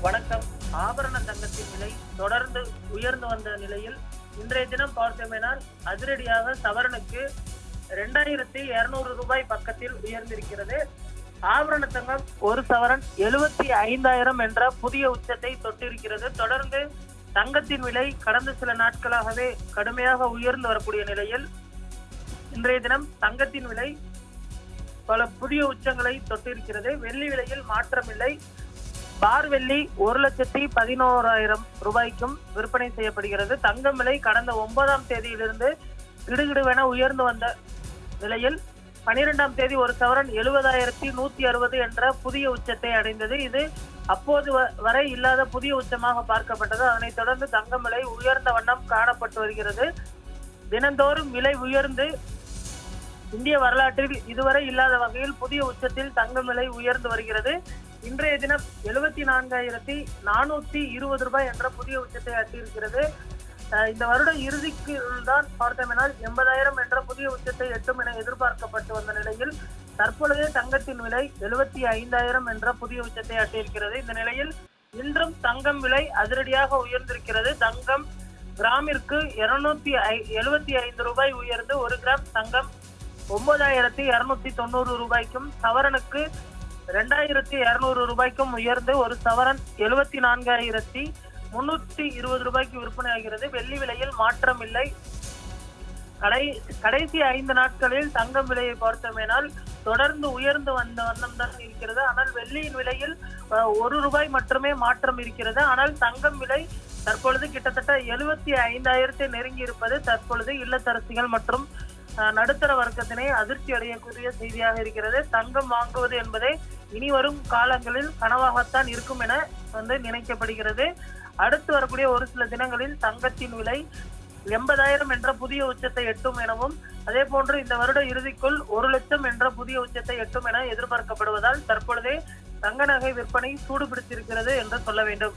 வணக்கம். ஆபரண தங்கத்தின் விலை தொடர்ந்து உயர்ந்து வந்த நிலையில் இன்றைய தினம் பார்த்தோமேனால் அதிரடியாக சவரனுக்கு 2200 பக்கத்தில் உயர்ந்திருக்கிறது. ஆபரண தங்கம் ஒரு சவரன் 75,000 என்ற புதிய உச்சத்தை தொட்டிருக்கிறது. தொடர்ந்து தங்கத்தின் விலை கடந்த சில நாட்களாகவே கடுமையாக உயர்ந்து வரக்கூடிய நிலையில் இன்றைய தினம் தங்கத்தின் விலை பல புதிய உச்சங்களை தொட்டிருக்கிறது. வெள்ளி விலையில் மாற்றமில்லை. பார் வெள்ளி 1,11,000 விற்பனை செய்யப்படுகிறது. தங்கம் விலை கடந்த 9ஆம் தேதியிலிருந்து கிடுகிடுவென உயர்ந்து வந்த நிலையில் 12ஆம் தேதி ஒரு சவரன் 70,160 என்ற புதிய உச்சத்தை அடைந்தது. இது அப்போது வரை இல்லாத புதிய உச்சமாக பார்க்கப்பட்டது. அதனைத் தொடர்ந்து தங்கம் விலை உயர்ந்த வண்ணம் காணப்பட்டு வருகிறது. தினந்தோறும் விலை உயர்ந்து இந்திய வரலாற்றில் இதுவரை இல்லாத வகையில் புதிய உச்சத்தில் தங்கம் விலை உயர்ந்து வருகிறது. இன்றைய தினம் 74,420 என்ற புதிய உச்சத்தை அட்டியிருக்கிறது. இந்த வருட இறுதிக்கு தான் பார்த்தோமெனால் 80,000 என்ற புதிய உச்சத்தை எட்டும் என எதிர்பார்க்கப்பட்டு வந்த நிலையில் தற்பொழுது தங்கத்தின் விலை 75,000 என்ற புதிய உச்சத்தை அட்டியிருக்கிறது. இந்த நிலையில் இன்றும் தங்கம் விலை அதிரடியாக உயர்ந்திருக்கிறது. தங்கம் கிராமிற்கு 275 உயர்ந்து ஒரு கிராம் தங்கம் 9,290 சவரனுக்கு 2,200 உயர்ந்து ஒரு சவரன் 74,320 விற்பனை ஆகிறது. வெள்ளி விலையில் மாற்றம் இல்லை. கடைசி 5 நாட்களில் தங்கம் விலையை பார்த்தோமேனால் தொடர்ந்து உயர்ந்து வந்த வண்ணம் தான் இருக்கிறது. ஆனால் வெள்ளியின் விலையில் ₹1 மட்டுமே மாற்றம் இருக்கிறது. ஆனால் தங்கம் விலை தற்பொழுது கிட்டத்தட்ட 75,000 நெருங்கி இருப்பது தற்பொழுது இல்லத்தரசிகள் மற்றும் நடுத்தர வர்க்கத்தினை அதிர்ச்சி அடையக்கூடிய செய்தியாக இருக்கிறது. தங்கம் வாங்குவது என்பதே இனி வரும் காலங்களில் கனவாகத்தான் இருக்கும் என நினைக்கப்படுகிறது. அடுத்து வரக்கூடிய ஒரு சில தினங்களில் தங்கத்தின் விலை 80,000 என்ற புதிய உச்சத்தை எட்டும் எனவும் அதே போன்று இந்த வருட இறுதிக்குள் 1 லட்சம் என்ற புதிய உச்சத்தை எட்டும் என எதிர்பார்க்கப்படுவதால் தற்பொழுதே தங்க நகை விற்பனை சூடுபிடித்திருக்கிறது என்று சொல்ல வேண்டும்.